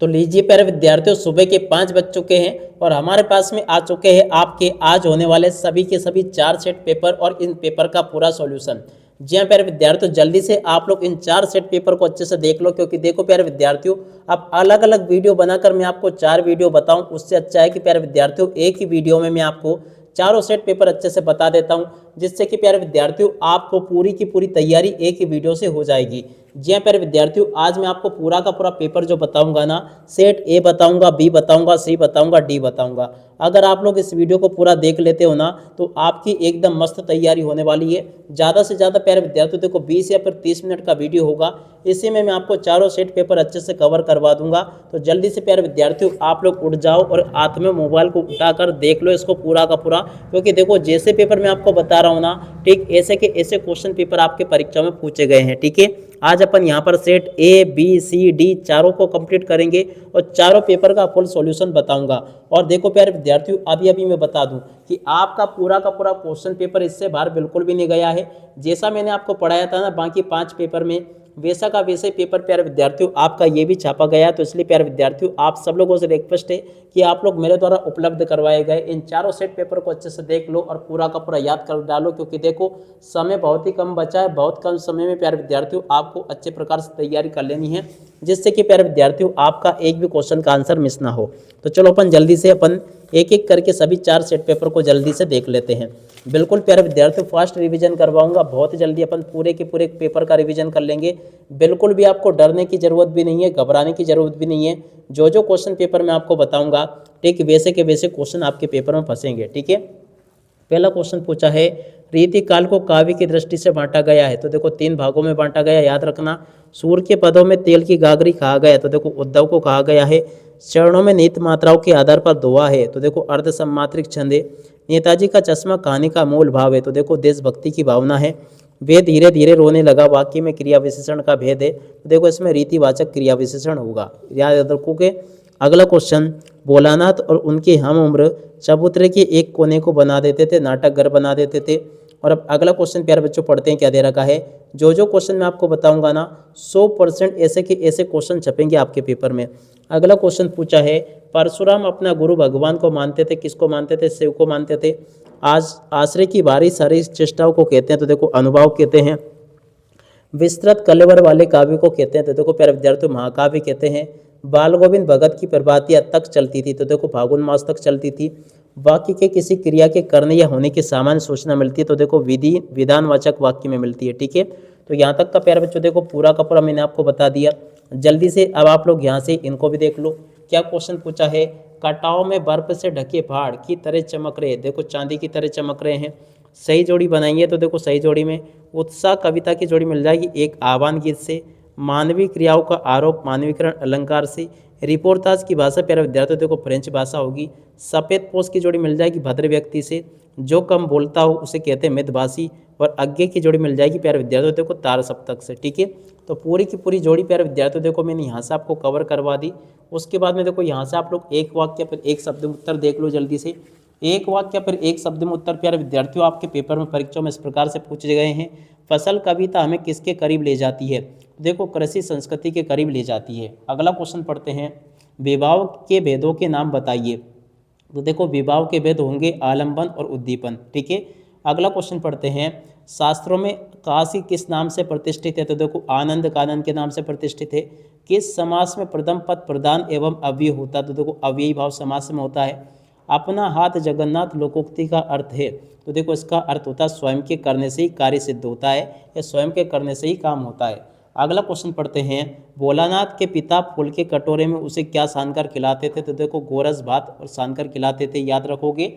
तो लीजिए प्यारे विद्यार्थियों, सुबह के 5 बज चुके हैं और हमारे पास में आ चुके हैं आपके आज होने वाले सभी के सभी 4 सेट पेपर और इन पेपर का पूरा सॉल्यूशन। जी हाँ प्यारे विद्यार्थियों, जल्दी से आप लोग इन 4 सेट पेपर को अच्छे से देख लो, क्योंकि देखो प्यारे विद्यार्थियों, अब अलग अलग वीडियो बनाकर मैं आपको 4 वीडियो बताऊं, उससे अच्छा है कि प्यारे विद्यार्थियों एक ही वीडियो में मैं आपको चारों सेट पेपर अच्छे से बता देता हूं, जिससे कि प्यारे विद्यार्थियों आपको पूरी की पूरी तैयारी एक ही वीडियो से हो जाएगी। जी हाँ प्यारे विद्यार्थियों, आज मैं आपको पूरा का पूरा पेपर जो बताऊंगा ना, सेट ए बताऊंगा, बी बताऊंगा, सी बताऊंगा, डी बताऊंगा। अगर आप लोग इस वीडियो को पूरा देख लेते हो ना, तो आपकी एकदम मस्त तैयारी होने वाली है। ज़्यादा से ज़्यादा प्यारे विद्यार्थियों देखो 20 या फिर 30 मिनट का वीडियो होगा, इसी में मैं आपको चारों सेट पेपर अच्छे से कवर करवा दूंगा। तो जल्दी से प्यारे विद्यार्थियों आप लोग उठ जाओ और हाथ में मोबाइल को उठाकर देख लो इसको पूरा का पूरा, क्योंकि देखो जैसे पेपर मैं आपको बता रहा हूँ ना, ठीक ऐसे के ऐसे क्वेश्चन पेपर आपके परीक्षा में पूछे गए हैं। ठीक है, आज अपन यहाँ पर set A B C D चारों को कंप्लीट करेंगे और चारों पेपर का फुल सॉल्यूशन बताऊंगा। और देखो प्यारे विद्यार्थियों, अभी अभी मैं बता दूं कि आपका पूरा का पूरा क्वेश्चन पेपर इससे बाहर बिल्कुल भी नहीं गया है। जैसा मैंने आपको पढ़ाया था ना बाकी 5 पेपर में, वैसा का वैसे पेपर प्यारे विद्यार्थियों आपका ये भी छापा गया है। तो इसलिए प्यारे विद्यार्थियों आप सब लोगों से रिक्वेस्ट है कि आप लोग मेरे द्वारा उपलब्ध करवाए गए इन चारों सेट पेपर को अच्छे से देख लो और पूरा का पूरा याद कर डालो, क्योंकि देखो समय बहुत ही कम बचा है। बहुत कम समय में प्यारे विद्यार्थियों आपको अच्छे प्रकार से तैयारी कर लेनी है, जिससे कि प्यारे विद्यार्थियों आपका एक भी क्वेश्चन का आंसर मिस ना हो। तो चलो अपन जल्दी से अपन एक एक करके सभी 4 सेट पेपर को जल्दी से देख लेते हैं। बिल्कुल प्यारे विद्यार्थियों फास्ट रिवीजन करवाऊंगा, बहुत ही जल्दी अपन पूरे के पूरे पेपर का रिवीजन कर लेंगे। बिल्कुल भी आपको डरने की जरूरत भी नहीं है, घबराने की जरूरत भी नहीं है। जो जो क्वेश्चन पेपर मैं आपको बताऊंगा, ठीक वैसे के वैसे क्वेश्चन आपके पेपर में फंसेंगे। ठीक है, पहला क्वेश्चन पूछा है, रीति काल को काव्य की दृष्टि से बांटा गया है। तो देखो 3 भागों में बांटा गया, याद रखना। सूर्य के पदों में तेल की गागरी कहा गया, तो देखो उद्धव को कहा गया है। चरणों में नित मात्राओं के आधार पर दोहा है, तो देखो अर्ध सम्मात्रिक छंद है। नेताजी का चश्मा कहानी का मूल भाव है, तो देखो देशभक्ति की भावना है। वे धीरे धीरे रोने लगा, वाक्य में क्रिया विशेषण का भेद है, तो देखो इसमें रीतिवाचक क्रिया विशेषण होगा, याद रखोगे। अगला क्वेश्चन, भोलानाथ और उनके हम उम्र चबूतरे के एक कोने को बना देते थे, नाटक घर बना देते थे। और अब अगला क्वेश्चन प्यारे बच्चों पढ़ते हैं क्या दे रखा है। जो जो क्वेश्चन मैं आपको बताऊंगा ना, 100% ऐसे के ऐसे क्वेश्चन छपेंगे आपके पेपर में। अगला क्वेश्चन पूछा है, परशुराम अपना गुरु भगवान को मानते थे, किसको मानते थे? शिव को मानते थे। आज आश्रय की भारी सारी चेष्टाओं को कहते हैं, तो देखो अनुभाव कहते हैं। विस्तृत कलेवर वाले काव्य को कहते हैं, तो देखो प्यारे विद्यार्थियों महाकाव्य कहते हैं। बाल गोविंद भगत की प्रभातियाँ तक चलती थी, तो देखो फागुन मास तक चलती थी। वाक्य के किसी क्रिया के करने या होने की सामान्य सूचना मिलती है, तो देखो विधि विधानवाचक वाक्य में मिलती है। ठीक है, तो यहाँ तक का प्यारे बच्चों देखो पूरा का पूरा मैंने आपको बता दिया। जल्दी से अब आप लोग यहाँ से इनको भी देख लो। क्या क्वेश्चन पूछा है, कटाव में बर्फ से ढके पहाड़ की तरह चमक रहे, देखो चांदी की तरह चमक रहे हैं। सही जोड़ी बनाइए, तो देखो सही जोड़ी में उत्साह कविता की जोड़ी मिल जाएगी एक आह्वान गीत से। मानवीय क्रियाओं का आरोप मानवीकरण अलंकार से। रिपोर्टाज की भाषा प्यारे विद्यार्थियों देखो फ्रेंच भाषा होगी। सफ़ेद पोष की जोड़ी मिल जाएगी भद्र व्यक्ति से। जो कम बोलता हो उसे कहते हैं मितभाषी। और अज्ञे की जोड़ी मिल जाएगी प्यारे विद्यार्थियों देखो तार सप्तक से। ठीक है, तो पूरी की पूरी जोड़ी प्यारे विद्यार्थियों देखो मैंने यहाँ से आपको कवर करवा दी। उसके बाद में देखो यहाँ से आप लोग एक वाक्य फिर एक शब्द में उत्तर देख लो जल्दी से। एक वाक्य फिर एक शब्द में उत्तर प्यारे विद्यार्थियों आपके पेपर में परीक्षा में इस प्रकार से पूछे गए हैं। फसल कविता हमें किसके करीब ले जाती है? देखो कृषि संस्कृति के करीब ले जाती है। अगला क्वेश्चन पढ़ते हैं, विवाह के भेदों के नाम बताइए। तो देखो विवाह के भेद होंगे आलंबन और उद्दीपन। ठीक है, अगला क्वेश्चन पढ़ते हैं, शास्त्रों में काशी किस नाम से प्रतिष्ठित है? तो देखो आनंद कानन के नाम से प्रतिष्ठित है। किस समास में प्रथम पद प्रधान एवं अव्यय होता? तो देखो अव्ययी भाव समास में होता है। अपना हाथ जगन्नाथ लोकोक्ति का अर्थ है, तो देखो इसका अर्थ होता है स्वयं के करने से ही कार्य सिद्ध होता है, या स्वयं के करने से ही काम होता है। अगला क्वेश्चन पढ़ते हैं, भोलानाथ के पिता फूल के कटोरे में उसे क्या सानकर खिलाते थे? तो देखो गोरस भात और सानकर खिलाते थे, याद रखोगे।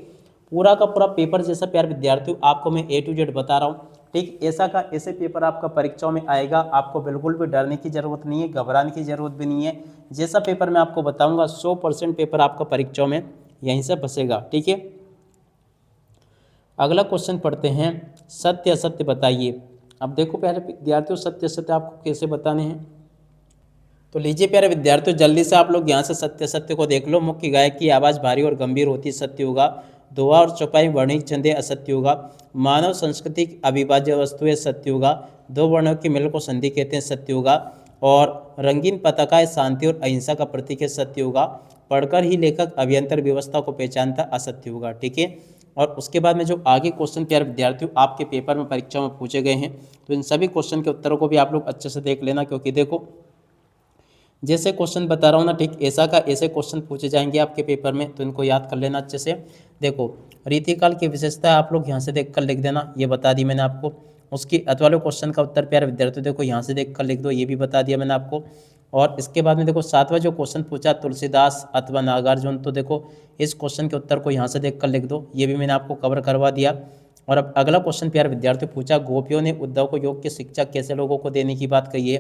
पूरा का पूरा पेपर जैसा प्यार विद्यार्थियों आपको मैं A to Z बता रहा हूँ। ठीक ऐसा का ऐसे पेपर आपका परीक्षाओं में आएगा, आपको बिल्कुल भी डरने की जरूरत नहीं है, घबराने की जरूरत भी नहीं है। जैसा पेपर मैं आपको बताऊंगा 100% पेपर आपका परीक्षाओं में यहीं से फंसेगा। ठीक है, अगला क्वेश्चन पढ़ते हैं, सत्य असत्य बताइए। अब देखो प्यारे विद्यार्थियों सत्य असत्य आपको कैसे बताने हैं। तो लीजिए प्यारे विद्यार्थियों जल्दी से आप लोग यहाँ से सत्य सत्य को देख लो। मुख्य गायक की आवाज़ भारी और गंभीर होती सत्य होगा। दोहा और चौपाई वर्णिक छंदे असत्य होगा। मानव संस्कृति की अविभाज्य वस्तु है सत्य होगा। दो वर्णों के मिल को संधि कहते हैं सत्य होगा। और रंगीन पताकाएं शांति और अहिंसा का प्रतीक है, सत्य होगा। पढ़कर ही लेखक अभियंतर व्यवस्था को पहचानता, असत्य होगा। ठीक है। और उसके बाद में जो आगे क्वेश्चन प्यारे विद्यार्थियों आपके पेपर में परीक्षा में पूछे गए हैं, तो इन सभी क्वेश्चन के उत्तरों को भी आप लोग अच्छे से देख लेना, क्योंकि देखो जैसे क्वेश्चन बता रहा हूँ ना, ठीक ऐसा का ऐसे क्वेश्चन पूछे जाएंगे आपके पेपर में, तो इनको याद कर लेना अच्छे से। देखो रीतिकाल की विशेषता आप लोग यहाँ से देख कर लिख देना, ये बता दी मैंने आपको। उसकी अथवा क्वेश्चन का उत्तर प्यारे विद्यार्थियों देखो यहाँ से देख कर लिख दो, ये भी बता दिया मैंने आपको। और इसके बाद में देखो सातवां जो क्वेश्चन पूछा तुलसीदास अथवा नागार्जुन, तो देखो इस क्वेश्चन के उत्तर को यहाँ से देख कर लिख दो, ये भी मैंने आपको कवर करवा दिया। और अब अगला क्वेश्चन प्यारे विद्यार्थियों पूछा गोपियों ने उद्धव को योग की शिक्षा कैसे लोगों को देने की बात कही है,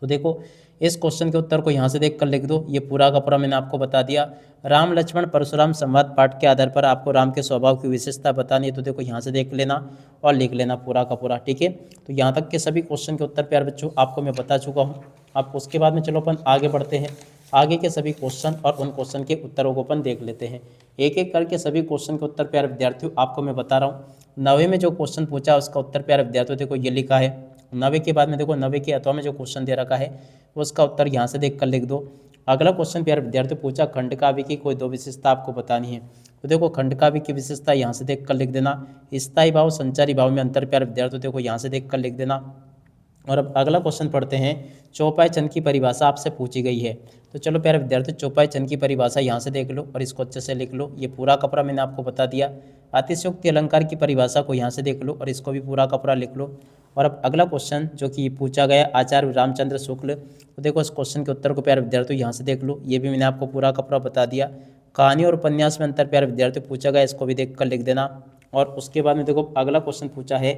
तो देखो इस क्वेश्चन के उत्तर को यहाँ से देख कर लिख दो, ये पूरा का पूरा मैंने आपको बता दिया। राम लक्ष्मण परशुराम संवाद पाठ के आधार पर आपको राम के स्वभाव की विशेषता बतानी है, तो देखो यहाँ से देख लेना और लिख लेना पूरा का पूरा। ठीक है। तो यहाँ तक के सभी क्वेश्चन के उत्तर प्यारे बच्चों आपको मैं बता चुका हूँ। अब उसके बाद में चलो अपन आगे बढ़ते हैं, आगे के सभी क्वेश्चन और उन क्वेश्चन के उत्तरों को अपन देख लेते हैं। एक एक करके सभी क्वेश्चन के उत्तर प्यारे विद्यार्थियों आपको मैं बता रहा हूँ। 9वें में जो क्वेश्चन पूछा उसका उत्तर प्यारे विद्यार्थियों देखो ये लिखा है। 9वें के बाद में देखो 9वें के अथवा में जो क्वेश्चन दे रखा है उसका उत्तर यहाँ से देख कर लिख दो। अगला क्वेश्चन प्यारे विद्यार्थियों पूछा खंड काव्य की कोई 2 विशेषता आपको बतानी है, तो देखो खंड काव्य की विशेषता यहाँ से देख कर लिख देना। स्थायी भाव संचारी भाव में अंतर प्यारे विद्यार्थियों देखो यहाँ से देख कर लिख देना। और अब अगला क्वेश्चन पढ़ते हैं, चौपाई छंद की परिभाषा आपसे पूछी गई है, तो चलो प्यारे विद्यार्थी चौपाई छंद की परिभाषा यहाँ से देख लो और इसको अच्छे से लिख लो, ये पूरा कपड़ा मैंने आपको बता दिया। अतिशयोक्ति अलंकार की परिभाषा को यहाँ से देख लो और इसको भी पूरा कपड़ा लिख लो। और अब अगला क्वेश्चन जो कि पूछा गया आचार्य रामचंद्र शुक्ल, तो देखो इस क्वेश्चन के उत्तर को प्यारे विद्यार्थियों यहाँ से देख लो, ये भी मैंने आपको पूरा कपड़ा बता दिया। कहानी और उपन्यास में अंतर प्यारे विद्यार्थियों पूछा गया, इसको भी देख कर लिख देना। और उसके बाद में देखो अगला क्वेश्चन पूछा है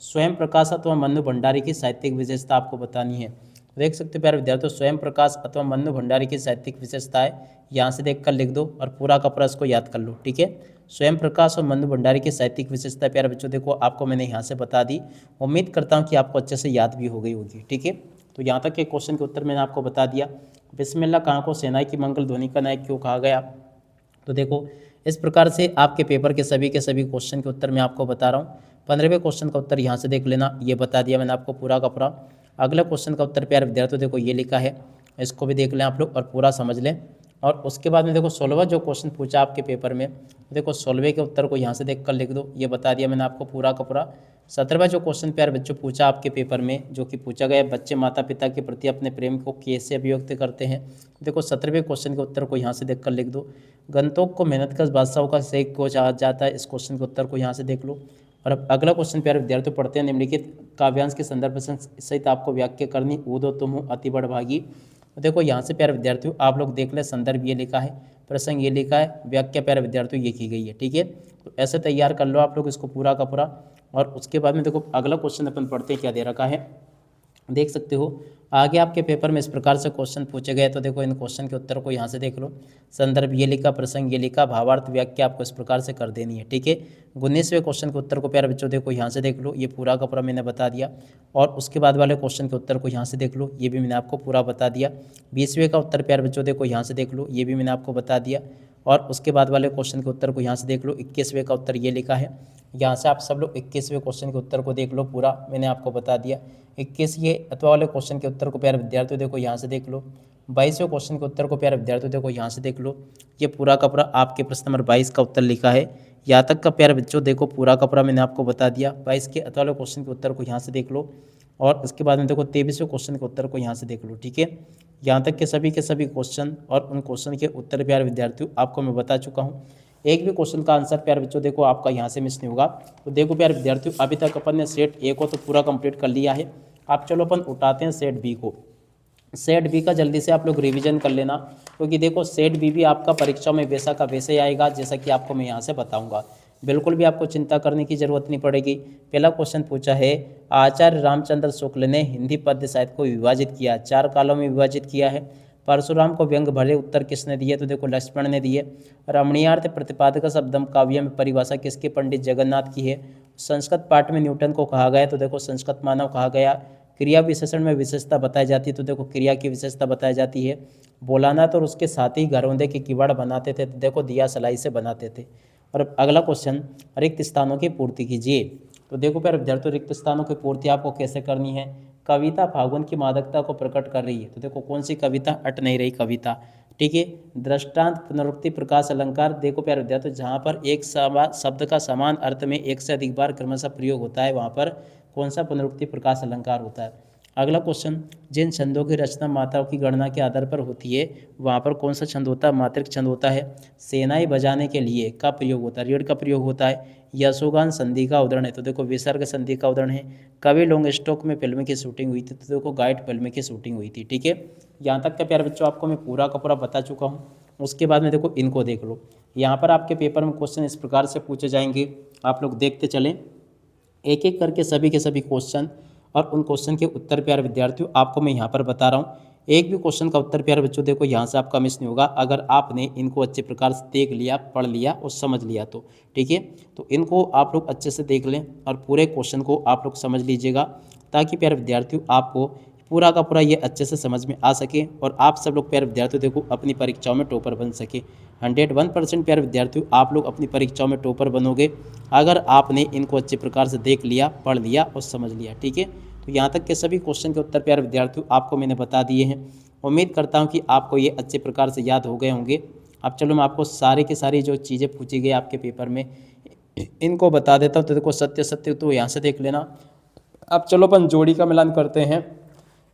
स्वयं प्रकाश अथवा मन्नू भंडारी की साहित्यिक विशेषता आपको बतानी है, देख सकते हो प्यारे विद्यार्थियों स्वयं प्रकाश अथवा मन्नू भंडारी की साहित्यिक विशेषताएं यहाँ से देख कर लिख दो और पूरा का पूरा इसको याद कर लो। ठीक है। स्वयं प्रकाश और मन्नू भंडारी की साहित्यिक विशेषता प्यारे बच्चों देखो आपको मैंने यहाँ से बता दी, उम्मीद करता हूँ कि आपको अच्छे से याद भी हो गई होगी। ठीक है। तो यहाँ तक के क्वेश्चन के उत्तर मैंने आपको बता दिया। बिस्मिल्लाह खां को सेना की मंगल ध्वनि का नायक क्यों कहा गया, तो देखो इस प्रकार से आपके पेपर के सभी क्वेश्चन के उत्तर मैं आपको बता रहा हूँ। 15वें क्वेश्चन का उत्तर यहाँ से देख लेना, ये बता दिया मैंने आपको पूरा का पूरा। अगला क्वेश्चन का उत्तर प्यारे विद्यार्थियों देखो ये लिखा है, इसको भी देख लें आप लोग और पूरा समझ लें। और उसके बाद में देखो 16वां जो क्वेश्चन पूछा आपके पेपर में, देखो 16वें के उत्तर को यहाँ से देख कर लिख दो, ये बता दिया मैंने आपको पूरा का पूरा। 17वां जो क्वेश्चन प्यारे बच्चों पूछा आपके पेपर में, जो कि पूछा गया बच्चे माता पिता के प्रति अपने प्रेम को कैसे अभिव्यक्त करते हैं, देखो 17वें क्वेश्चन के उत्तर को यहाँ से देख कर लिख दो। गंतोक को मेहनतकश बादशाहों का शेख क्यों कहा जाता है, इस क्वेश्चन के उत्तर को यहाँ से देख लो। और अब अगला क्वेश्चन प्यारे विद्यार्थियों पढ़ते हैं, निम्नलिखित काव्यांश के संदर्भ सहित आपको व्याख्या करनी, ऊदो तुम हो अति बड़भागी। तो देखो यहाँ से प्यारे विद्यार्थियों आप लोग देख लें, संदर्भ ये लिखा है, प्रसंग ये लिखा है, व्याख्या प्यारे विद्यार्थियों ये की गई है। ठीक है। तो ऐसे तैयार कर लो आप लोग इसको पूरा का पूरा। और उसके बाद में देखो अगला क्वेश्चन अपन पढ़ते हैं क्या दे रखा है, देख सकते हो आगे आपके पेपर में इस प्रकार से क्वेश्चन पूछे गए, तो देखो इन क्वेश्चन के उत्तर को यहाँ से देख लो। संदर्भ ये लिखा, प्रसंग ये लिखा, भावार्थ व्याख्या आपको इस प्रकार से कर देनी है। ठीक है। 19वें क्वेश्चन के उत्तर को प्यारे बच्चों देखो यहाँ से देख लो, ये पूरा का पूरा मैंने बता दिया। और उसके बाद वाले क्वेश्चन के उत्तर को यहाँ से देख लो, ये भी मैंने आपको पूरा बता दिया। 20वें का उत्तर प्यारे बच्चों देखो यहाँ से देख लो, ये भी मैंने आपको बता दिया। और उसके बाद वाले क्वेश्चन के उत्तर को यहाँ से देख लो। 21वें का उत्तर ये लिखा है, यहाँ से आप सब लोग 21वें क्वेश्चन के उत्तर को देख लो, पूरा मैंने आपको बता दिया। 21 ये अथवा वाले क्वेश्चन के उत्तर को प्यारे विद्यार्थियों देखो यहाँ से देख लो। 22वें क्वेश्चन के उत्तर को प्यारे विद्यार्थियों देखो यहाँ से देख लो, ये पूरा का पूरा आपके प्रश्न नंबर 22 का उत्तर लिखा है। यहाँ तक का प्यारे बच्चों देखो पूरा का पूरा मैंने आपको बता दिया। 22 के अथवा वाले क्वेश्चन के उत्तर को यहाँ से देख लो। और उसके बाद में देखो 23वें क्वेश्चन के उत्तर को यहाँ से देख लो। ठीक है। यहाँ तक के सभी क्वेश्चन और उन क्वेश्चन के उत्तर प्यारे विद्यार्थियों आपको मैं बता चुका हूँ। एक भी क्वेश्चन का आंसर प्यारे बच्चों देखो आपका यहाँ से मिस नहीं होगा। तो देखो प्यारे विद्यार्थियों अभी तक अपन ने सेट ए को तो पूरा कंप्लीट कर लिया है। आप चलो अपन उठाते हैं सेट बी को। सेट बी का जल्दी से आप लोग रिवीजन कर लेना, क्योंकि देखो सेट बी भी आपका परीक्षा में वैसा का वैसे ही आएगा जैसा कि आपको मैं यहाँ से बताऊँगा। बिल्कुल भी आपको चिंता करने की जरूरत नहीं पड़ेगी। पहला क्वेश्चन पूछा है आचार्य रामचंद्र शुक्ल ने हिंदी पद्य साहित्य को विभाजित किया, 4 कालों में विभाजित किया है। परशुराम को व्यंग भरे उत्तर किसने दिए, तो देखो लक्ष्मण ने दिए। रमणीयार्थ प्रतिपादक शब्दम काव्य में परिभाषा किसके, पंडित जगन्नाथ की है। संस्कृत पाठ में न्यूटन को कहा गया, तो देखो संस्कृत मानव कहा गया। क्रिया विशेषण में विशेषता बताई जाती है, तो देखो क्रिया की विशेषता बताई जाती है। भोलानाथ और उसके साथी घरौंदे के किवाड़ बनाते थे, तो देखो दिया सलाई से बनाते थे। और अब अगला क्वेश्चन, रिक्त स्थानों की पूर्ति कीजिए। तो देखो प्यारे विद्यार्थियों रिक्त स्थानों की पूर्ति आपको कैसे करनी है, कविता फागुन की मादकता को प्रकट कर रही है। तो देखो कौन सी कविता, अट नहीं रही कविता। ठीक है, दृष्टांत, पुनरुक्ति, प्रकाश अलंकार। देखो प्यारे विद्यार्थी, जहाँ पर एक शब्द का समान अर्थ में एक से अधिक बार क्रमशः प्रयोग होता है वहाँ पर कौन सा पुनरुक्ति प्रकाश अलंकार होता है। अगला क्वेश्चन, जिन छंदों की रचना मात्राओं की गणना के आधार पर होती है वहाँ पर कौन सा छंद होता है, मात्रिक छंद होता है। सेनाई बजाने के लिए का प्रयोग होता है, रीढ़ का प्रयोग होता है। यशोगान संधि का उदाहरण है, तो देखो विसर्ग संधि का उदाहरण है। कभी लॉन्ग स्टॉक में फिल्म की शूटिंग हुई थी, तो देखो गाइड फिल्म की शूटिंग हुई थी। ठीक है, यहाँ तक का प्यारे बच्चों आपको मैं पूरा का पूरा बता चुका हूँ। उसके बाद में देखो इनको देख लो, यहाँ पर आपके पेपर में क्वेश्चन इस प्रकार से पूछे जाएंगे, आप लोग देखते चलें एक एक करके सभी के सभी क्वेश्चन, और उन क्वेश्चन के उत्तर प्यारे विद्यार्थियों आपको मैं यहाँ पर बता रहा हूँ। एक भी क्वेश्चन का उत्तर प्यारे बच्चों देखो यहाँ से आपका मिस नहीं होगा अगर आपने इनको अच्छे प्रकार से देख लिया, पढ़ लिया और समझ लिया तो। ठीक है, तो इनको आप लोग अच्छे से देख लें और पूरे क्वेश्चन को आप लोग समझ लीजिएगा, ताकि प्यारे विद्यार्थियों आपको पूरा का पूरा ये अच्छे से समझ में आ सके और आप सब लोग प्यारे विद्यार्थियों देखो अपनी परीक्षाओं में टॉपर बन सके। 101% प्यारे विद्यार्थियों आप लोग अपनी परीक्षाओं में टॉपर बनोगे अगर आपने इनको अच्छे प्रकार से देख लिया, पढ़ लिया और समझ लिया। ठीक है, तो यहाँ तक के सभी क्वेश्चन के उत्तर प्यारे विद्यार्थियों आपको मैंने बता दिए हैं। उम्मीद करता हूँ कि आपको ये अच्छे प्रकार से याद हो गए होंगे। अब चलो मैं आपको सारी की सारी जो चीज़ें पूछी गई आपके पेपर में इनको बता देता हूँ। तो देखो सत्य सत्य तो यहाँ से देख लेना। अब चलो अपन जोड़ी का मिलान करते हैं।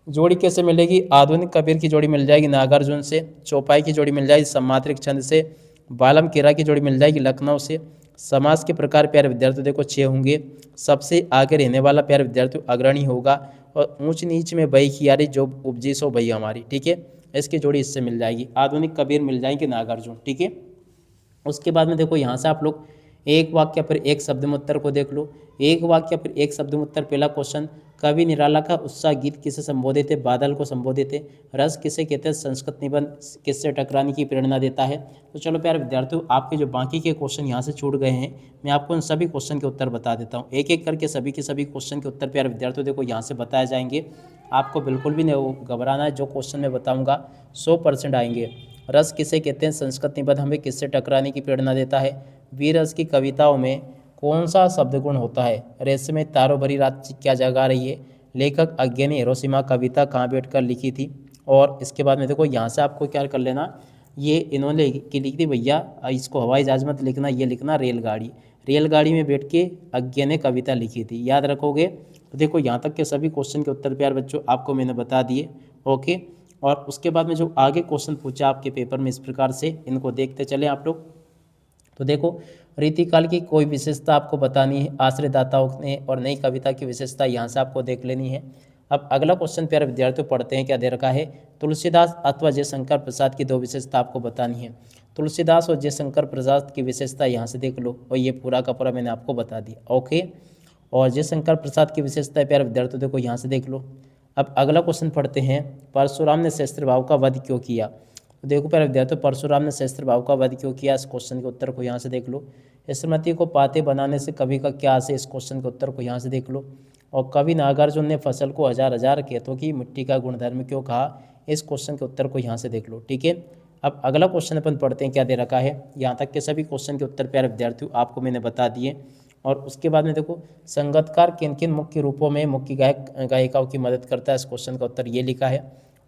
जोड़ी कैसे मिलेगी, आधुनिक कबीर की जोड़ी मिल जाएगी नागार्जुन से, चौपाई की जोड़ी मिल जाएगी सम्मात्रिक छंद से, बालम किरा की जोड़ी मिल जाएगी लखनऊ से। समास के प्रकार प्यारे विद्यार्थियों देखो 6 होंगे। सबसे आगे रहने वाला प्यारे विद्यार्थियों अग्रणी होगा, और ऊंच नीच में बई की यारी जो उपजी सो बई हमारी। ठीक है, इसकी जोड़ी इससे मिल जाएगी, आधुनिक कबीर मिल जाएंगे नागार्जुन। ठीक है, उसके बाद में देखो यहाँ से आप लोग एक वाक्य पर एक शब्द में उत्तर को देख लो। एक वाक्य पर एक शब्द में उत्तर। पहला क्वेश्चन, कवि निराला का उत्साह गीत किसे संबोधित है, बादल को संबोधित है। रस किसे कहते हैं, संस्कृत निबंध किससे टकराने की प्रेरणा देता है। तो चलो प्यारे विद्यार्थियों आपके जो बाकी के क्वेश्चन यहाँ से छूट गए हैं मैं आपको उन सभी क्वेश्चन के उत्तर बता देता हूँ। एक एक करके सभी के सभी क्वेश्चन के उत्तर प्यारे विद्यार्थियों देखो यहाँ से बताए जाएंगे। आपको बिल्कुल भी नहीं घबराना है, जो क्वेश्चन मैं बताऊँगा 100% आएंगे। रस किसे कहते हैं, संस्कृत निबंध हमें किससे टकराने की प्रेरणा देता है। वीररस की कविताओं में कौन सा शब्द गुण होता है। रेशमे तारों भरी रात क्या जगा रही है। लेखक अज्ञे ने हिरोशिमा कविता कहाँ बैठकर लिखी थी। और इसके बाद में देखो यहाँ से आपको क्या कर लेना, ये इन्होंने की लिखी थी भैया, इसको हवाई जहाज मत लिखना, ये लिखना रेलगाड़ी। रेलगाड़ी में बैठ के अज्ञे ने कविता लिखी थी, याद रखोगे। तो देखो यहाँ तक के सभी क्वेश्चन के उत्तर प्यार बच्चों आपको मैंने बता दिए। ओके, और उसके बाद में जो आगे क्वेश्चन पूछा आपके पेपर में इस प्रकार से, इनको देखते चले आप लोग। तो देखो रीतिकाल की कोई विशेषता आपको बतानी है, आश्रयदाताओं ने और नई कविता की विशेषता यहाँ से आपको देख लेनी है। अब अगला क्वेश्चन प्यारे विद्यार्थियों पढ़ते हैं, क्या दे रखा है। तुलसीदास अथवा जयशंकर प्रसाद की 2 विशेषता आपको बतानी है। तुलसीदास और जयशंकर प्रसाद की विशेषता यहाँ से देख लो, और ये पूरा का पूरा मैंने आपको बता दिया। ओके, और जयशंकर प्रसाद की विशेषता प्यारे विद्यार्थियों देखो यहाँ से देख लो। अब अगला क्वेश्चन पढ़ते हैं, परशुराम ने शस्त्र भाव का वध क्यों किया। तो देखो प्यारे विद्यार्थियों परशुराम ने शस्त्र भाव का वध क्यों किया, इस क्वेश्चन के उत्तर को यहाँ से देख लो। स्मृति को पाते बनाने से कवि का क्या आशय, इस क्वेश्चन के उत्तर को यहाँ से देख लो। और कवि नागार्जुन ने फसल को हजार हजार खेतों की मिट्टी का गुणधर्म क्यों कहा, इस क्वेश्चन के उत्तर को यहाँ से देख लो। ठीक है, अब अगला क्वेश्चन अपन पढ़ते हैं, क्या दे रखा है। यहाँ तक के सभी क्वेश्चन के उत्तर प्यारे विद्यार्थियों आपको मैंने बता दिए। और उसके बाद में देखो संगतकार किन किन मुख्य रूपों में मुख्य गायक गायिकाओं की मदद करता है, इस क्वेश्चन का उत्तर ये लिखा है।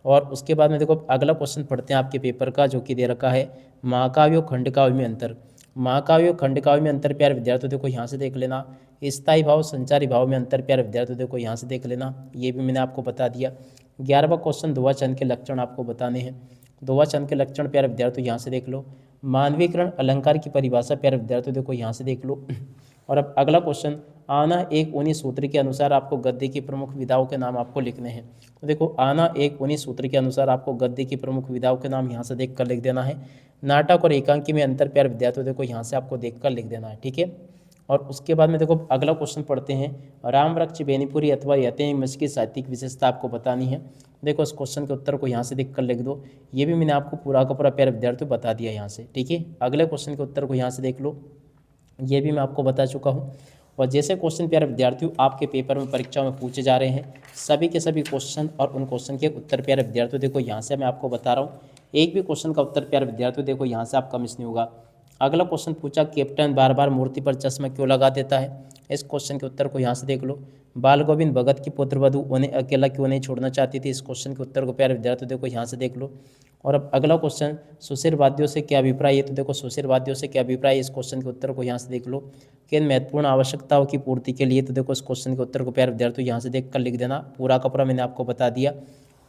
और उसके बाद में देखो अगला क्वेश्चन पढ़ते हैं आपके पेपर का, जो कि दे रखा है महाकाव्य और खंड काव्य में अंतर। महाकाव्य और खंड काव्य में अंतर प्यारे विद्यार्थियों देखो यहाँ से देख लेना। स्थायी भाव संचारी भाव में अंतर प्यारे विद्यार्थियों देखो यहाँ से देख लेना, ये भी मैंने आपको बता दिया। 11वां क्वेश्चन दोहा छंद के लक्षण आपको बताने हैं। दोहा छंद के लक्षण प्यारे विद्यार्थियों यहाँ से देख लो। मानवीकरण अलंकार की परिभाषा प्यारे विद्यार्थियों देखो यहाँ से देख लो। और अब अगला क्वेश्चन, आना एक उन्हीं सूत्र के अनुसार आपको गद्य की प्रमुख विधाओं के नाम आपको लिखने हैं। तो देखो आना एक उन्हीं सूत्र के अनुसार आपको गद्य की प्रमुख विधाओं के नाम यहाँ से देख कर लिख देना है। नाटक और एकांकी में अंतर प्यारे विद्यार्थियों देखो यहाँ से आपको देख कर लिख देना है। ठीक है, और उसके बाद में देखो अगला क्वेश्चन पढ़ते हैं, राम वृक्ष बेनीपुरी अथवा यते मच की साहित्यिक विशेषता आपको बतानी है। देखो इस क्वेश्चन के उत्तर को यहाँ से देख कर लिख दो, ये भी मैंने आपको पूरा का पूरा प्यारे विद्यार्थियों बता दिया यहाँ से। ठीक है, अगले क्वेश्चन के उत्तर को यहाँ से देख लो, ये भी मैं आपको बता चुका हूँ। और जैसे क्वेश्चन प्यारे विद्यार्थियों आपके पेपर में परीक्षा में पूछे जा रहे हैं, सभी के सभी क्वेश्चन और उन क्वेश्चन के उत्तर प्यारे विद्यार्थियों देखो यहाँ से मैं आपको बता रहा हूँ। एक भी क्वेश्चन का उत्तर प्यारे विद्यार्थियों देखो यहाँ से आपका मिस नहीं होगा। अगला क्वेश्चन पूछा, कैप्टन बार बार मूर्ति पर चश्मा क्यों लगा देता है? इस क्वेश्चन के उत्तर को यहाँ से देख लो। बाल गोविंद भगत की पुत्रवधू उन्हें अकेला क्यों नहीं छोड़ना चाहती थी? इस क्वेश्चन के उत्तर को प्यारे विद्यार्थियों देखो यहाँ से देख लो। और अब अगला क्वेश्चन, सुशिरवादियों से क्या अभिप्राय है? तो देखो सुशिरवादियों से क्या अभिप्राय है? इस क्वेश्चन के उत्तर को यहाँ से देख लो। किन महत्वपूर्ण आवश्यकताओं की पूर्ति के लिए? तो देखो इस क्वेश्चन के उत्तर को प्यारे विद्यार्थियों यहाँ से देख कर लिख देना, पूरा का पूरा मैंने आपको बता दिया।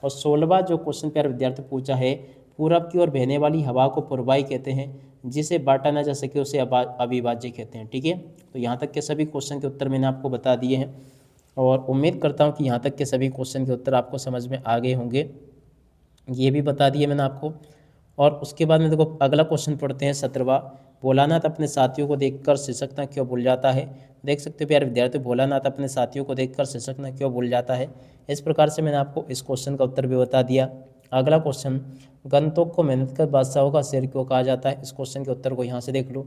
और 16वां जो क्वेश्चन प्यारे विद्यार्थियों पूछा है, पूरब की ओर बहने वाली हवा को पूर्वाई कहते हैं, जिसे बांटा ना जा सके उसे अविभाज्य कहते हैं। ठीक है, तो यहाँ तक के सभी क्वेश्चन के उत्तर मैंने आपको बता दिए हैं और उम्मीद करता हूँ कि यहाँ तक के सभी क्वेश्चन के उत्तर आपको समझ में आ गए होंगे। ये भी बता दिए मैंने आपको। और उसके बाद में देखो अगला क्वेश्चन पढ़ते हैं 17वां, भोलानाथ अपने साथियों को देखकर सिसकना क्यों भूल जाता है? देख सकते हो प्यारे विद्यार्थी, भोलानाथ अपने साथियों को देखकर सिसकना क्यों भूल जाता है? इस प्रकार से मैंने आपको इस क्वेश्चन का उत्तर भी बता दिया। अगला क्वेश्चन, गंतोक को मेहनत कर बादशाहों का शेर क्यों कहा जाता है? इस क्वेश्चन के उत्तर को यहाँ से देख लो।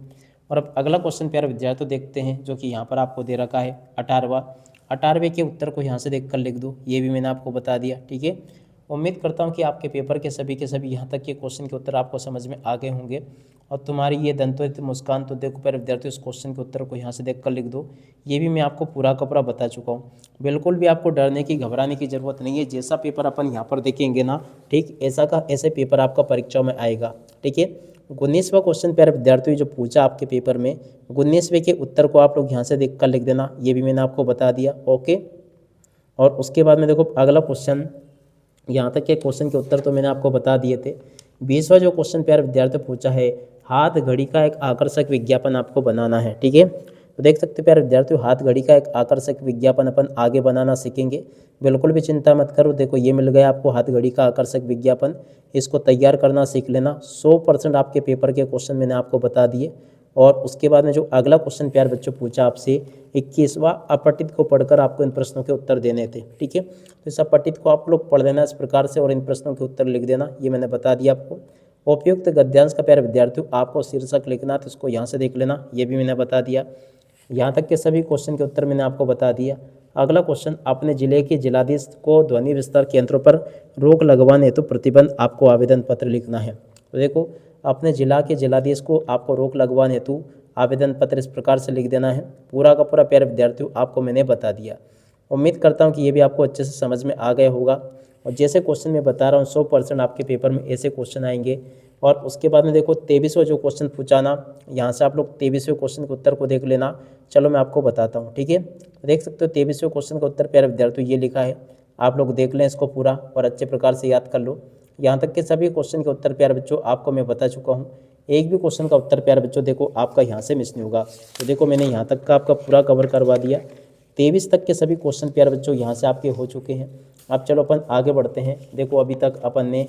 और अब अगला क्वेश्चन प्यारे विद्यार्थी देखते हैं, जो कि यहाँ पर आपको दे रखा है 18वां। 18वें के उत्तर को यहाँ से देख कर लिख दो, ये भी मैंने आपको बता दिया। ठीक है, उम्मीद करता हूँ कि आपके पेपर के सभी यहाँ तक के क्वेश्चन के उत्तर आपको समझ में आ गए होंगे। और तुम्हारी ये दंतोत मुस्कान तो देखो प्यारे विद्यार्थियों, इस क्वेश्चन के उत्तर को यहाँ से देख कर लिख दो, ये भी मैं आपको पूरा का पूरा बता चुका हूँ। बिल्कुल भी आपको डरने की घबराने की ज़रूरत नहीं है। जैसा पेपर अपन यहाँ पर देखेंगे ना, ठीक ऐसा का ऐसे पेपर आपका परीक्षा में आएगा। ठीक है, 19वां क्वेश्चन प्यारे विद्यार्थियों जो पूछा आपके पेपर में, 19वें के उत्तर को आप लोग यहाँ से देख कर लिख देना, ये भी मैंने आपको बता दिया। ओके, और उसके बाद में देखो अगला क्वेश्चन, यहाँ तक के क्वेश्चन के उत्तर तो मैंने आपको बता दिए थे। 20वां जो क्वेश्चन प्यारे विद्यार्थियों पूछा है, हाथ घड़ी का एक आकर्षक विज्ञापन आपको बनाना है। ठीक है, तो देख सकते हो प्यारे विद्यार्थियों, हाथ घड़ी का एक आकर्षक विज्ञापन अपन आगे बनाना सीखेंगे। बिल्कुल भी चिंता मत करो, देखो ये मिल गया आपको हाथ घड़ी का आकर्षक विज्ञापन, इसको तैयार करना सीख लेना। 100% आपके पेपर के क्वेश्चन मैंने आपको बता दिए। और उसके बाद में जो अगला क्वेश्चन प्यारे बच्चों पूछा आपसे, 21वां, अपठित को पढ़कर आपको इन प्रश्नों के उत्तर देने थे। ठीक है, तो इस अपठित को आप लोग पढ़ लेना इस प्रकार से और इन प्रश्नों के उत्तर लिख देना, ये मैंने बता दिया आपको। उपयुक्त गद्यांश का प्यारे विद्यार्थियों आपको शीर्षक लिखना, तो इसको यहाँ से देख लेना, ये भी मैंने बता दिया। यहाँ तक के सभी क्वेश्चन के उत्तर मैंने आपको बता दिया। अगला क्वेश्चन, अपने जिले के जिलाधीश को ध्वनि विस्तार केंद्रों पर रोक लगवाने हेतु प्रतिबंध आपको आवेदन पत्र लिखना है। तो देखो अपने जिला के जिलाधीश को आपको रोक लगवाने हेतु आवेदन पत्र इस प्रकार से लिख देना है। पूरा का पूरा प्यारे विद्यार्थियों आपको मैंने बता दिया। उम्मीद करता हूँ कि ये भी आपको अच्छे से समझ में आ गया होगा। और जैसे क्वेश्चन मैं बता रहा हूँ 100% आपके पेपर में ऐसे क्वेश्चन आएंगे। और उसके बाद में देखो 23वां जो क्वेश्चन पूछा ना, यहाँ से आप लोग 23वें क्वेश्चन के उत्तर को देख लेना। चलो मैं आपको बताता हूँ। ठीक है, देख सकते हो 23वें क्वेश्चन का उत्तर प्यारे विद्यार्थियों ये लिखा है, आप लोग देख लें इसको पूरा और अच्छे प्रकार से याद कर लो। यहाँ तक के सभी क्वेश्चन के उत्तर प्यारे बच्चों आपको मैं बता चुका हूँ। एक भी क्वेश्चन का उत्तर प्यारे बच्चों देखो आपका यहाँ से मिस नहीं होगा। तो देखो मैंने यहाँ तक का आपका पूरा कवर करवा दिया। 23 तक के सभी क्वेश्चन प्यारे बच्चों यहाँ से आपके हो चुके हैं। अब चलो अपन आगे बढ़ते हैं। देखो अभी तक अपन ने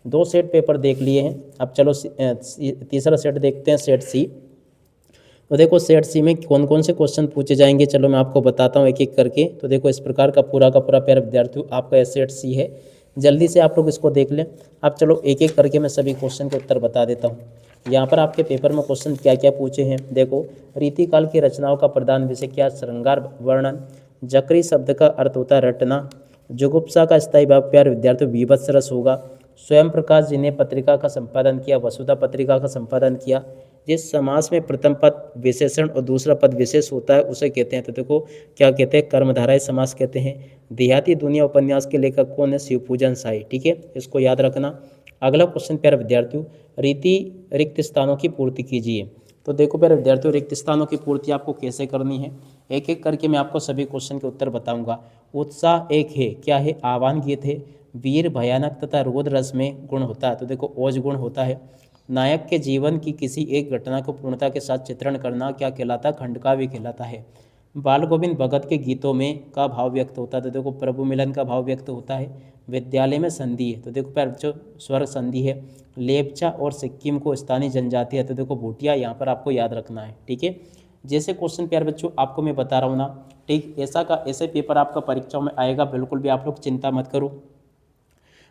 2 सेट पेपर देख लिए हैं। अब चलो तीसरा सेट देखते हैं, सेट सी। तो देखो सेट सी में कौन कौन से क्वेश्चन पूछे जाएंगे, चलो मैं आपको बताता हूँ एक एक करके। तो देखो इस प्रकार का पूरा प्यारे विद्यार्थियों आपका यह सेट सी है। जल्दी से आप लोग इसको देख लें। अब चलो एक एक करके मैं सभी क्वेश्चन के उत्तर बता देता हूँ। यहाँ पर आपके पेपर में क्वेश्चन क्या क्या पूछे हैं। देखो रीतिकाल की रचनाओं का प्रधान विषय क्या? श्रृंगार वर्णन। जकरी शब्द का अर्थ होता है रटना। जुगुप्सा का स्थायी भाव प्यारे विद्यार्थियों बीभत्स रस होगा। स्वयं प्रकाश जी ने पत्रिका का संपादन किया, वसुधा पत्रिका का संपादन किया। जिस समास में प्रथम पद विशेषण और दूसरा पद विशेष होता है उसे कहते हैं, तो देखो क्या कहते हैं? कर्मधारय समास कहते हैं। देहाती दुनिया उपन्यास के लेखक कौन है? शिवपूजन साई। ठीक है, इसको याद रखना। अगला क्वेश्चन प्यारे विद्यार्थियों, रीति रिक्त स्थानों की पूर्ति कीजिए। तो देखो प्यारे विद्यार्थियों, रिक्त स्थानों की पूर्ति आपको कैसे करनी है, एक एक करके मैं आपको सभी क्वेश्चन के उत्तर बताऊंगा। उत्साह एक है, क्या है? आह्वान गीत है। वीर भयानक तथा रोद रस में गुण होता है, तो देखो ओज गुण होता है। नायक के जीवन की किसी एक घटना को पूर्णता के साथ चित्रण करना क्या कहलाता है? खंडकाव्य कहलाता है। बाल गोविंद भगत के गीतों में का भाव व्यक्त होता है, तो देखो प्रभु मिलन का भाव व्यक्त होता है। विद्यालय में संधि है, तो देखो प्यारे बच्चों स्वर संधि है। लेपचा और सिक्किम को स्थानीय जनजाति है, तो देखो भूटिया, यहाँ पर आपको याद रखना है। ठीक है, जैसे क्वेश्चन प्यारे बच्चों आपको मैं बता रहा हूँ ना, ठीक ऐसे पेपर आपका परीक्षा में आएगा। बिल्कुल भी आप लोग चिंता मत करो।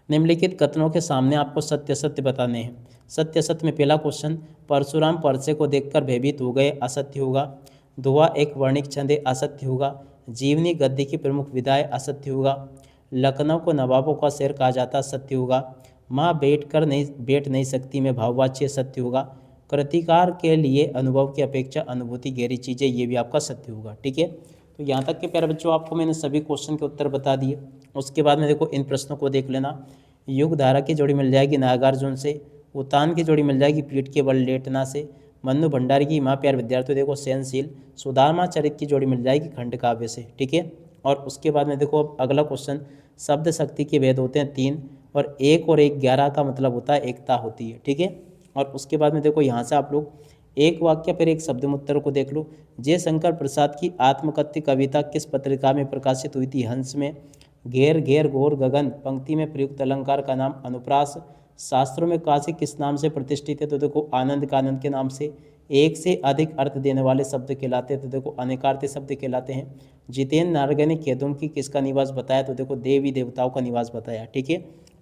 निम्नलिखित कथनों के सामने आपको सत्य सत्य बताने हैं। सत्य सत्य में पहला क्वेश्चन, परशुराम परसे को देखकर भयभीत हो गए, असत्य होगा। धुआं एक वर्णिक छंद है, असत्य होगा। जीवनी गद्य की प्रमुख विधा है, असत्य होगा। लखनऊ को नवाबों का शहर कहा जाता, सत्य होगा। माँ बैठ नहीं सकती में भाववाच्य, सत्य होगा। कृतिकार के लिए अनुभव की अपेक्षा अनुभूति गहरी चीज़ है, ये भी आपका सत्य होगा। ठीक है, तो यहाँ तक के प्यारे बच्चों आपको मैंने सभी क्वेश्चन के उत्तर बता दिए। उसके बाद में देखो इन प्रश्नों को देख लेना। युग धारा की जोड़ी मिल जाएगी नागार्जुन से, उतान की जोड़ी मिल जाएगी पीठ के बल लेटना से, मन्नू भंडारी की माँ प्यार विद्यार्थी देखो सहनशील, सुदामा चरित की जोड़ी मिल जाएगी खंड काव्य से। ठीक है, और उसके बाद में देखो अब अगला क्वेश्चन, शब्द शक्ति के भेद होते हैं 3 और 1 और 1 11 का मतलब होता है एकता होती है। ठीक है, और उसके बाद में देखो यहाँ से आप लोग एक वाक्य पर एक शब्द उत्तर को देख लो। जयशंकर प्रसाद की आत्मकथ्य कविता किस पत्रिका में प्रकाशित हुई थी? हंस में। घेर घेर घोर गगन पंक्ति में प्रयुक्त अलंकार का नाम अनुप्रास। शास्त्रों में काशी किस नाम से प्रतिष्ठित है? तो देखो आनंद का आनंद के नाम से। एक से अधिक अर्थ देने वाले शब्द कहलाते हैं, तो देखो अनेकार्थी शब्द कहलाते हैं। जितेंद्र नारगे ने खेदुम की किसका निवास बताया? तो देखो देवी देवताओं का निवास बताया। ठीक है,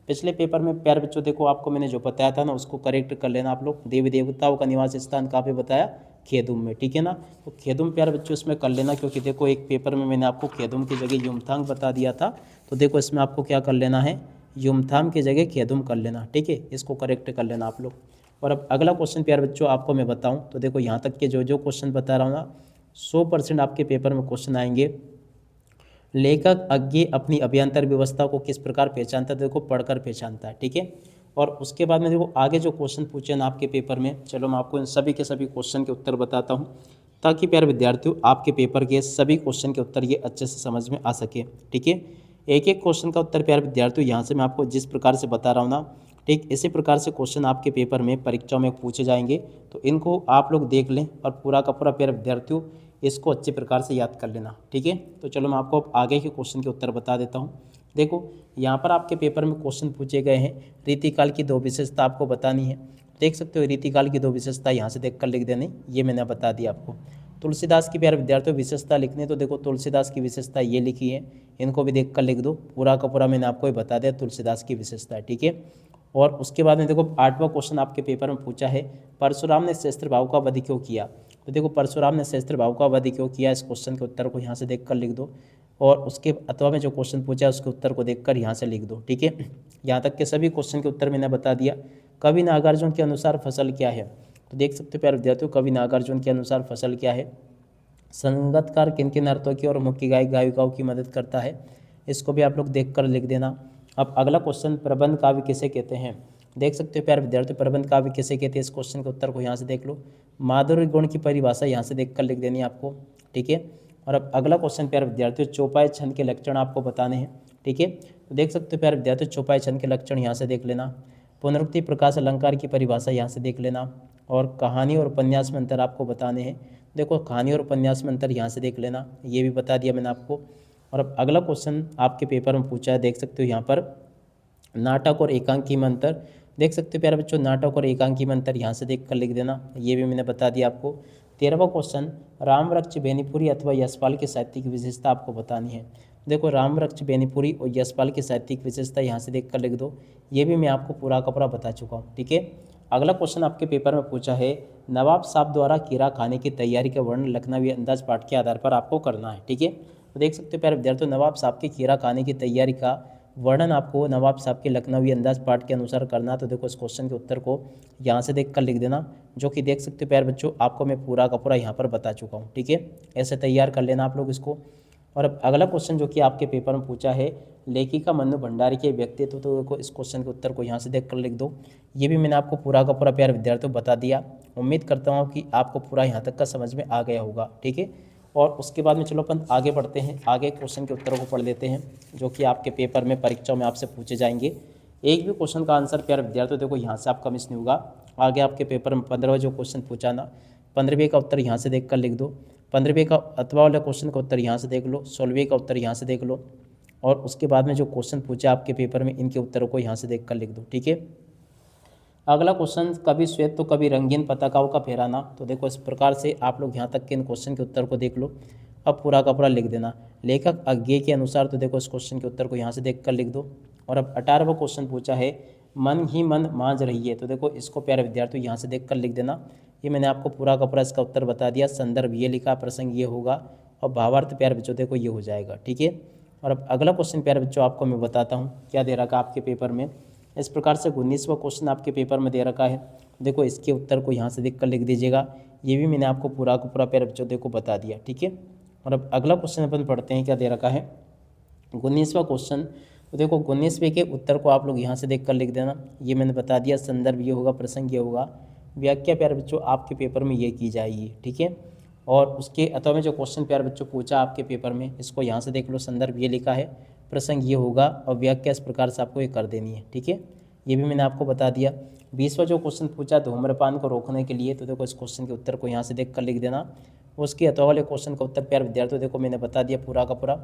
पिछले पेपर में प्यारे बच्चों देखो आपको मैंने जो बताया था ना उसको करेक्ट कर लेना आप लोग। देवी देवताओं का निवास स्थान कहाँ पे बताया? खेदुम में। ठीक है ना, तो खेदुम प्यारे बच्चों इसमें कर लेना, क्योंकि देखो एक पेपर में मैंने आपको खेदुम की जगह युमथांग बता दिया था, तो देखो इसमें आपको क्या कर लेना है? युमथांग की जगह खेदुम कर लेना। ठीक है, इसको करेक्ट कर लेना आप लोग। और अब अगला क्वेश्चन प्यारे बच्चों आपको मैं बताऊं, तो देखो यहाँ तक के जो जो क्वेश्चन बता रहा हूँ ना 100% आपके पेपर में क्वेश्चन आएंगे। लेखक अज्ञे अपनी अभ्यंतर व्यवस्था को किस प्रकार पहचानता है? देखो पढ़कर पहचानता है। ठीक है, और उसके बाद में देखो आगे जो क्वेश्चन पूछे ना आपके पेपर में, चलो मैं आपको इन सभी के सभी क्वेश्चन के उत्तर बताता हूँ, ताकि प्यारे विद्यार्थियों आपके पेपर के सभी क्वेश्चन के उत्तर ये अच्छे से समझ में आ सके। ठीक है, एक एक क्वेश्चन का उत्तर प्यारे विद्यार्थियों यहाँ से मैं आपको जिस प्रकार से बता रहा हूँ ना, ठीक इसी प्रकार से क्वेश्चन आपके पेपर में परीक्षा में पूछे जाएंगे, तो इनको आप लोग देख लें और पूरा का पूरा प्यारे विद्यार्थियों इसको अच्छे प्रकार से याद कर लेना। ठीक है, तो चलो मैं आपको आगे के क्वेश्चन के उत्तर बता देता हूँ। देखो यहाँ पर आपके पेपर में क्वेश्चन पूछे गए हैं, रीतिकाल की 2 विशेषता आपको बतानी है। देख सकते हो रीतिकाल की 2 विशेषता यहाँ से देख कर लिख देनी, ये मैंने बता दिया आपको। तुलसीदास की प्यारे विद्यार्थियों विशेषता लिखनी, तो देखो तुलसीदास की विशेषता ये लिखी है, इनको भी देख कर लिख दो। पूरा का पूरा मैंने आपको ये बता दिया तुलसीदास की विशेषता। ठीक है, और उसके बाद में देखो 8वां क्वेश्चन आपके पेपर में पूछा है, परशुराम ने सहस्त्र भाव का वध क्यों किया? तो देखो परशुराम ने सहस्त्र भाव का वध क्यों किया, इस क्वेश्चन के उत्तर को यहाँ से देख कर लिख दो, और उसके अथवा में जो क्वेश्चन पूछा है उसके उत्तर को देखकर यहाँ से लिख दो। ठीक है, यहाँ तक के सभी क्वेश्चन के उत्तर मैंने बता दिया। कवि नागार्जुन के अनुसार फसल क्या है? तो देख सकते हो प्यारे विद्यार्थियों, कवि नागार्जुन के अनुसार फसल क्या है? संगतकार किन किन अर्थों की और मुख्य गायक गायिकाओं की मदद करता है? इसको भी आप लोग देख कर लिख देना। अब अगला क्वेश्चन, प्रबंध काव्य किसे कहते हैं? देख सकते हो प्यारे विद्यार्थियों, प्रबंध काव्य किसे कहते हैं, इस क्वेश्चन के उत्तर को यहाँ से देख लो। माधुर्य गुण की परिभाषा यहाँ से देख कर लिख देनी है आपको। ठीक है, और अब अगला क्वेश्चन प्यारे विद्यार्थियों, चौपाई छंद के लक्षण आपको बताने हैं। ठीक है, तो देख सकते हो प्यारे विद्यार्थियों, चौपाई छंद के लक्षण यहाँ से देख लेना। पुनरुक्ति प्रकाश अलंकार की परिभाषा यहाँ से देख लेना, और कहानी और उपन्यास में अंतर आपको बताने हैं। देखो कहानी और उपन्यास में अंतर यहाँ से देख लेना, ये भी बता दिया मैंने आपको। और अब अगला क्वेश्चन आपके पेपर में पूछा है, देख सकते हो यहाँ पर नाटक और एकांकी में अंतर। देख सकते हो प्यारे बच्चों, नाटक और एकांकी में अंतर यहाँ से देख कर लिख देना, ये भी मैंने बता दिया आपको। 13वां क्वेश्चन, रामवृक्ष बेनीपुरी अथवा यशपाल की साहित्यिक विशेषता आपको बतानी है। देखो रामवृक्ष बेनीपुरी और यशपाल की साहित्यिक विशेषता यहाँ से देख कर लिख दो, ये भी मैं आपको पूरा का पूरा बता चुका हूँ। ठीक है, अगला क्वेश्चन आपके पेपर में पूछा है, नवाब साहब द्वारा कीरा खाने की तैयारी का वर्णन लखनवी अंदाज पाठ के आधार पर आपको करना है। ठीक है, तो देख सकते हो प्यारे विद्यार्थियों, नवाब साहब की कीरा खाने की तैयारी का वर्णन आपको नवाब साहब के लखनवी अंदाज पाठ के अनुसार करना। तो देखो इस क्वेश्चन के उत्तर को यहाँ से देख कर लिख देना, जो कि देख सकते हो प्यारे बच्चों आपको मैं पूरा का पूरा यहाँ पर बता चुका हूँ। ठीक है, ऐसे तैयार कर लेना आप लोग इसको। और अब अगला क्वेश्चन जो कि आपके पेपर में पूछा है, लेखिका मन्नू भंडारी के व्यक्तित्व, तो देखो इस क्वेश्चन के उत्तर को यहाँ से देख कर लिख दो, ये भी मैंने आपको पूरा का पूरा प्यारे विद्यार्थियों बता दिया। उम्मीद करता हूँ कि आपको पूरा यहाँ तक का समझ में आ गया होगा। ठीक है, और उसके बाद में चलो अपन आगे बढ़ते हैं, आगे क्वेश्चन के उत्तरों को पढ़ लेते हैं, जो कि आपके पेपर में परीक्षाओं में आपसे पूछे जाएंगे। एक भी क्वेश्चन का आंसर प्यारे विद्यार्थियों देखो यहाँ से आपका मिस नहीं होगा। आगे आपके पेपर में 15वां जो क्वेश्चन पूछा ना, 15वें का उत्तर यहाँ से देख कर लिख दो, 15वें का अथवा वाले क्वेश्चन का उत्तर यहाँ से देख लो, 16वें का उत्तर यहाँ से देख लो, और उसके बाद में जो क्वेश्चन पूछा आपके पेपर में इनके उत्तरों को यहाँ से देख कर लिख दो। ठीक है, अगला क्वेश्चन, कभी श्वेत तो कभी रंगीन पताकाओं का फहराना। तो देखो इस प्रकार से आप लोग यहाँ तक के इन क्वेश्चन के उत्तर को देख लो, अब पूरा का पूरा लिख देना। लेखक अज्ञे के अनुसार, तो देखो इस क्वेश्चन के उत्तर को यहाँ से देख कर लिख दो। और अब 18वां क्वेश्चन पूछा है, मन ही मन मांझ रही है। तो देखो इसको प्यारे विद्यार्थियों यहाँ से देख कर लिख देना, ये मैंने आपको पूरा का पूरा इसका उत्तर बता दिया। संदर्भ ये लिखा, प्रसंग ये होगा, और भावार्थ प्यारे बच्चों देखो ये हो जाएगा। ठीक है, और अब अगला क्वेश्चन प्यारे बच्चों आपको मैं बताता हूँ क्या दे रखा आपके पेपर में। इस प्रकार से 19वां क्वेश्चन आपके पेपर में दे रखा है। देखो इसके उत्तर को यहाँ से देख कर लिख दीजिएगा। ये भी मैंने आपको पूरा का पूरा प्यारे बच्चों देखो बता दिया, ठीक है। और अब अगला क्वेश्चन अपन पढ़ते हैं, क्या दे रखा है 19वां क्वेश्चन। तो देखो 19वें के उत्तर को आप लोग यहाँ से देख कर लिख देना। ये मैंने बता दिया, संदर्भ ये होगा, प्रसंग ये होगा, व्याख्या प्यारे बच्चों आपके पेपर में ये की जाएगी, ठीक है। और उसके अथवा में जो क्वेश्चन प्यारे बच्चों पूछा आपके पेपर में, इसको यहाँ से देख लो, संदर्भ ये लिखा है, प्रसंग ये होगा और व्याख्या इस प्रकार से आपको ये कर देनी है, ठीक है। ये भी मैंने आपको बता दिया। 20वां जो क्वेश्चन पूछा धूम्रपान को रोकने के लिए, तो देखो इस क्वेश्चन के उत्तर को यहाँ से देख कर लिख देना। उसके अथवा वाले क्वेश्चन का उत्तर प्यारे विद्यार्थियों देखो मैंने बता दिया पूरा का पूरा।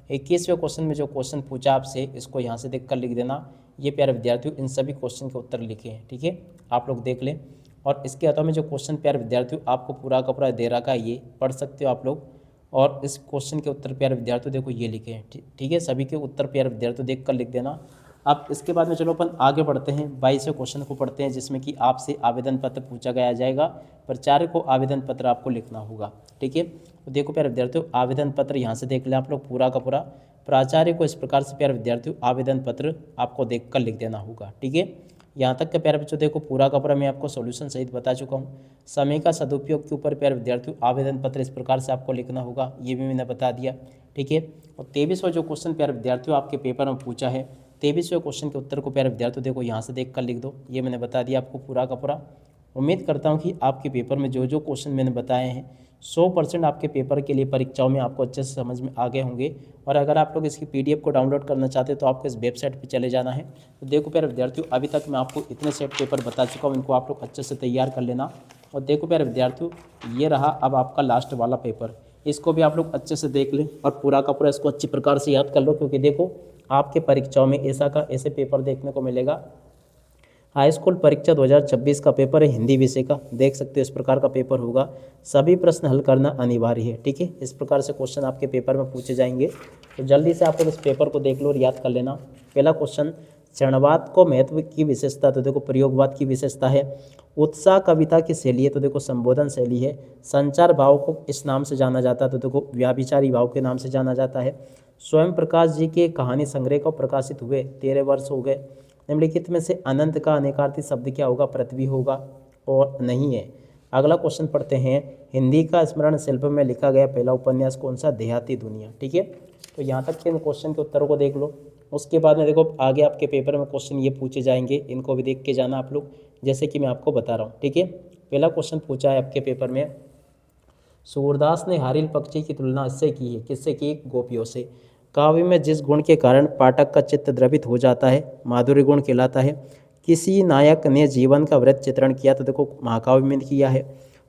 21वें क्वेश्चन में जो क्वेश्चन पूछा आपसे, इसको यहाँ से देख कर लिख देना। ये प्यारे विद्यार्थियों इन सभी क्वेश्चन के उत्तर लिखे हैं, ठीक है, आप लोग देख लें। और इसके अथवा में जो क्वेश्चन प्यारे विद्यार्थियों आपको पूरा का पूरा दे रखा है, ये पढ़ सकते हो आप लोग। और इस क्वेश्चन के उत्तर प्यारे विद्यार्थियों देखो ये लिखे हैं, ठीक है, सभी के उत्तर प्यारे विद्यार्थियों देख कर लिख देना। अब इसके बाद में चलो अपन आगे बढ़ते हैं, 22वें क्वेश्चन को पढ़ते हैं, जिसमें कि आपसे आवेदन पत्र पूछा गया जाएगा। प्राचार्य को आवेदन पत्र आपको लिखना होगा, ठीक है। तो देखो प्यारे विद्यार्थियों आवेदन पत्र यहाँ से देख लें आप लोग पूरा का पूरा। प्राचार्य को इस प्रकार से प्यारे विद्यार्थियों आवेदन पत्र आपको देख कर लिख देना होगा, ठीक है। यहाँ तक के प्यारे बच्चों देखो पूरा का पूरा मैं आपको सॉल्यूशन सहित बता चुका हूँ। समय का सदुपयोग के ऊपर प्यारे विद्यार्थियों आवेदन पत्र इस प्रकार से आपको लिखना होगा, ये भी मैंने बता दिया, ठीक है। और 23वां जो क्वेश्चन प्यारे विद्यार्थियों आपके पेपर में पूछा है, 23वें क्वेश्चन के उत्तर को प्यारे विद्यार्थियों देखो यहाँ से देख कर लिख दो। ये मैंने बता दिया आपको पूरा का पूरा। उम्मीद करता हूँ कि आपके पेपर में जो जो क्वेश्चन मैंने बताए हैं 100% आपके पेपर के लिए परीक्षाओं में आपको अच्छे से समझ में आ गए होंगे। और अगर आप लोग इसकी PDF को डाउनलोड करना चाहते हैं तो आपको इस वेबसाइट पर चले जाना है। तो देखो प्यारे विद्यार्थियों अभी तक मैं आपको इतने सेट पेपर बता चुका हूँ, इनको आप लोग अच्छे से तैयार कर लेना। और देखो प्यारे विद्यार्थियों ये रहा अब आपका लास्ट वाला पेपर, इसको भी आप लोग अच्छे से देख लें और पूरा का पूरा इसको अच्छी प्रकार से याद कर लो, क्योंकि देखो आपके परीक्षाओं में ऐसे पेपर देखने को मिलेगा। हाई स्कूल परीक्षा 2026 का पेपर है, हिंदी विषय का, देख सकते हो इस प्रकार का पेपर होगा। सभी प्रश्न हल करना अनिवार्य है, ठीक है। इस प्रकार से क्वेश्चन आपके पेपर में पूछे जाएंगे, तो जल्दी से आप लोग इस पेपर को देख लो और याद कर लेना। पहला क्वेश्चन, क्षणवाद को महत्व की विशेषता, तो देखो प्रयोगवाद की विशेषता है। उत्साह कविता की शैली है, तो देखो संबोधन शैली है। संचार भाव को इस नाम से जाना जाता है, तो देखो व्याभिचारी भाव के नाम से जाना जाता है। स्वयं प्रकाश जी के कहानी संग्रह को प्रकाशित हुए 13 वर्ष हो गए। निम्नलिखित में से अनंत का अनेकार्थी शब्द क्या होगा, पृथ्वी होगा और नहीं है। अगला क्वेश्चन पढ़ते हैं, हिंदी का स्मरण शिल्प में लिखा गया पहला उपन्यास कौन सा, देहाती दुनिया, ठीक है। तो यहाँ तक के क्वेश्चन के उत्तरों को देख लो। उसके बाद में देखो आगे आपके पेपर में क्वेश्चन ये पूछे जाएंगे, इनको भी देख के जाना आप लोग, जैसे कि मैं आपको बता रहा हूँ, ठीक है। पहला क्वेश्चन पूछा है आपके पेपर में, सूरदास ने हारिल पक्षी की तुलना इससे की है, किससे की, गोपियों से। काव्य में जिस गुण के कारण पाठक का चित्त द्रवित हो जाता है माधुर्य गुण कहलाता है। किसी नायक ने जीवन का वृत्त चित्रण किया, तो देखो महाकाव्य में किया है।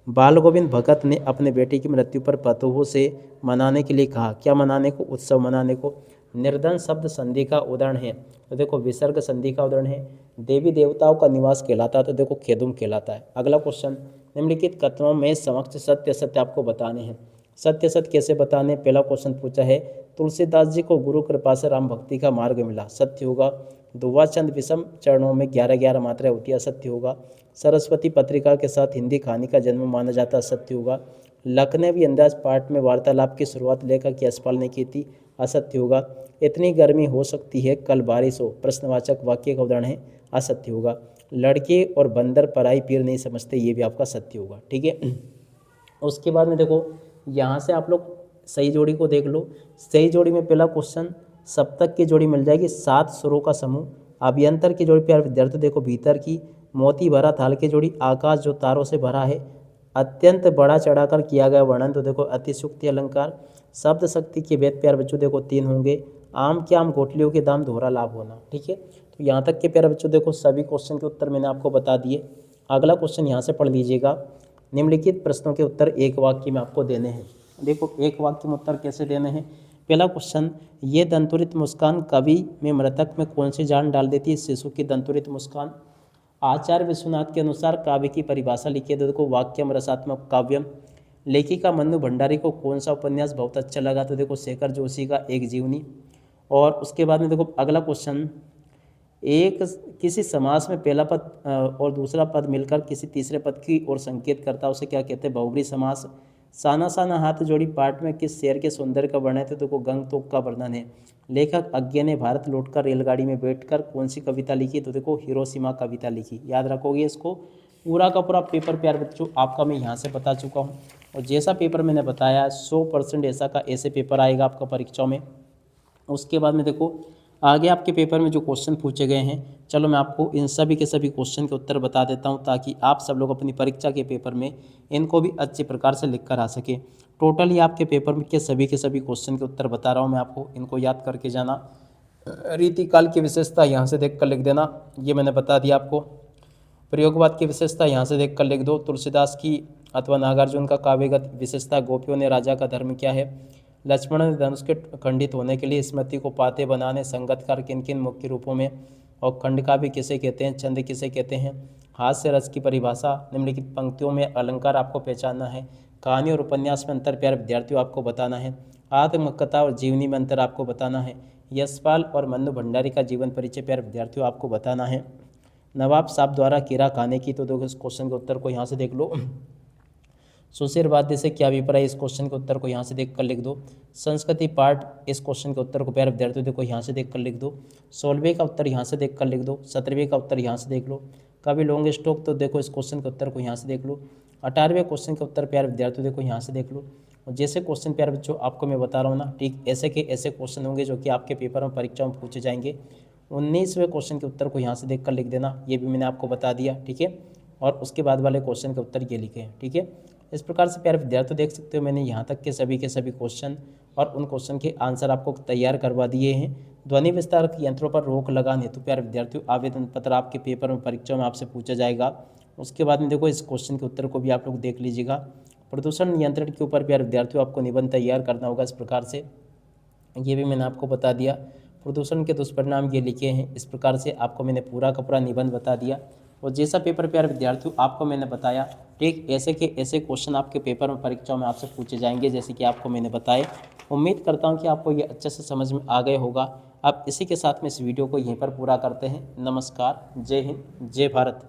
बाल गोविंद भगत ने अपने बेटे की मृत्यु पर पतोहों से मनाने के लिए कहा, क्या मनाने को, उत्सव मनाने को। निर्धन शब्द संधि का उदाहरण है, तो देखो विसर्ग संधि का उदाहरण है। देवी देवताओं का निवास कहलाता है, तो देखो खेदुम कहलाता है। अगला क्वेश्चन, निम्नलिखित कथनों में समक्ष सत्य सत्य आपको बताने हैं। सत्य सत्य कैसे बताने, पहला क्वेश्चन पूछा है, तुलसीदास जी को गुरु कृपा से राम भक्ति का मार्ग मिला, सत्य होगा। दुवाचंद विषम चरणों में 11-11 मात्राएं होती है, असत्य होगा। सरस्वती पत्रिका के साथ हिंदी कहानी का जन्म माना जाता है, सत्य होगा। लख ने भी अंदाज पाठ में वार्तालाप की शुरुआत लेखक की असफल ने की थी, असत्य होगा। इतनी गर्मी हो सकती है कल बारिश हो, प्रश्नवाचक वाक्य का उदाहरण है, असत्य होगा। लड़के और बंदर पराई पीर नहीं समझते, ये भी आपका सत्य होगा, ठीक है। उसके बाद में देखो यहाँ से आप लोग सही जोड़ी को देख लो। सही जोड़ी में पहला क्वेश्चन, सप्तक की जोड़ी मिल जाएगी, 7 स्वरों का समूह। अभ्यंतर की जोड़ी प्यारे विद्यार्थी देखो भीतर की। मोती भरा थाल की जोड़ी, आकाश जो तारों से भरा है। अत्यंत बड़ा चढ़ाकर किया गया वर्णन, तो देखो अतिशुक्ति अलंकार। शब्द शक्ति के वेद प्यारे बच्चों देखो 3 होंगे। आम के आम गोटलियों के दाम दोहरा लाभ होना, ठीक है। तो यहाँ तक के प्यारे बच्चों देखो सभी क्वेश्चन के उत्तर मैंने आपको बता दिए। अगला क्वेश्चन यहाँ से पढ़ लीजिएगा, निम्नलिखित प्रश्नों के उत्तर एक वाक्य में आपको देने हैं। देखो एक वाक्य में उत्तर कैसे देने हैं। पहला क्वेश्चन, ये दंतुरित मुस्कान कवि में मृतक में कौन सी जान डाल देती है, शिशु की दंतुरित मुस्कान। आचार्य विश्वनाथ के अनुसार काव्य की परिभाषा लिखिए, तो देखो वाक्यम रसात्मक काव्यम। लेखिका मन्नू भंडारी को कौन सा उपन्यास बहुत अच्छा लगा, तो देखो शेखर जोशी का एक जीवनी। और उसके बाद में देखो अगला क्वेश्चन, एक किसी समास में पहला पद और दूसरा पद मिलकर किसी तीसरे पद की ओर संकेत करता है, उसे क्या कहते हैं, बहुब्री समास। साना साना हाथ जोड़ी पाठ में किस शेर के सौंदर्य का वर्णन है, तो देखो गंगतोक का वर्णन है। लेखक अज्ञे ने भारत लौटकर रेलगाड़ी में बैठकर कौन सी कविता लिखी? तो देखो हिरोशिमा कविता लिखी। याद रखोगे इसको। पूरा का पूरा पेपर प्यारे बच्चों आपका मैं यहाँ से बता चुका हूँ। और जैसा पेपर मैंने बताया 100% ऐसा का ऐसे पेपर आएगा आपका परीक्षाओं में। उसके बाद में देखो आगे आपके पेपर में जो क्वेश्चन पूछे गए हैं, चलो मैं आपको इन सभी के सभी क्वेश्चन के उत्तर बता देता हूं ताकि आप सब लोग अपनी परीक्षा के पेपर में इनको भी अच्छे प्रकार से लिख कर आ सके। टोटली आपके पेपर में के सभी क्वेश्चन के उत्तर बता रहा हूं मैं आपको, इनको याद करके जाना। रीतिकाल की विशेषता यहाँ से देख कर लिख देना, ये मैंने बता दिया आपको। प्रयोगवाद की विशेषता यहाँ से देख कर लिख दो। तुलसीदास की अथवा नागार्जुन का काव्यगत विशेषता, गोपियों ने राजा का धर्म क्या है। लक्ष्मण ने धनुष के खंडित होने के लिए स्मृति को पाते बनाने संगतकार किन किन मुख्य रूपों में, और खंड काव्य किसे कहते हैं, छंद किसे कहते हैं। हास्य रस की परिभाषा, निम्नलिखित पंक्तियों में अलंकार आपको पहचानना है। कहानी और उपन्यास में अंतर प्यारे विद्यार्थियों आपको बताना है। आत्मकथा और जीवनी में अंतर आपको बताना है। यशपाल और मन्नू भंडारी का जीवन परिचय प्यारे विद्यार्थियों आपको बताना है। नवाब साहब द्वारा कीरा खाने की, तो देखो इस क्वेश्चन के उत्तर को यहाँ से देख लो। सुशीलवाद्य से क्या अभिप्राय, इस क्वेश्चन के उत्तर को यहाँ से देख कर लिख दो। संस्कृति पाठ, इस क्वेश्चन के उत्तर को प्यारे विद्यार्थियों देखो यहाँ से देख कर लिख दो। 16वें का उत्तर यहाँ से देख कर लिख दो। 17वें का उत्तर यहाँ से देख लो। कवि लॉन्ग स्टॉक, तो देखो इस क्वेश्चन के उत्तर को यहाँ से देख लो। 18वें क्वेश्चन के उत्तर प्यारे विद्यार्थियों देखो यहाँ से देख लो। और जैसे क्वेश्चन प्यारे बच्चों आपको मैं बता रहा हूँ ना, ठीक ऐसे के ऐसे क्वेश्चन होंगे जो कि आपके पेपर में परीक्षा में पूछे जाएंगे। 19वें क्वेश्चन के उत्तर को यहाँ से देख कर लिख देना, ये भी मैंने आपको बता दिया, ठीक है। और उसके बाद वाले क्वेश्चन के उत्तर ये लिखे हैं, ठीक है। इस प्रकार से प्यारे विद्यार्थी देख सकते हो मैंने यहाँ तक के सभी क्वेश्चन और उन क्वेश्चन के आंसर आपको तैयार करवा दिए हैं। ध्वनि विस्तारक यंत्रों पर रोक लगाने हेतु प्यारे विद्यार्थियों आवेदन पत्र आपके पेपर में परीक्षा में आपसे पूछा जाएगा। उसके बाद में देखो इस क्वेश्चन के उत्तर को भी आप लोग देख लीजिएगा। प्रदूषण नियंत्रण के ऊपर प्यारे विद्यार्थियों आपको निबंध तैयार करना होगा इस प्रकार से, ये भी मैंने आपको बता दिया। प्रदूषण के दुष्परिणाम ये लिखे हैं, इस प्रकार से आपको मैंने पूरा का पूरा निबंध बता दिया। और जैसा पेपर प्यारे विद्यार्थियों आपको मैंने बताया, ठीक ऐसे के ऐसे क्वेश्चन आपके पेपर में परीक्षाओं में आपसे पूछे जाएंगे जैसे कि आपको मैंने बताए। उम्मीद करता हूं कि आपको ये अच्छे से समझ में आ गया होगा। अब इसी के साथ में इस वीडियो को यहीं पर पूरा करते हैं। नमस्कार, जय हिंद, जय भारत।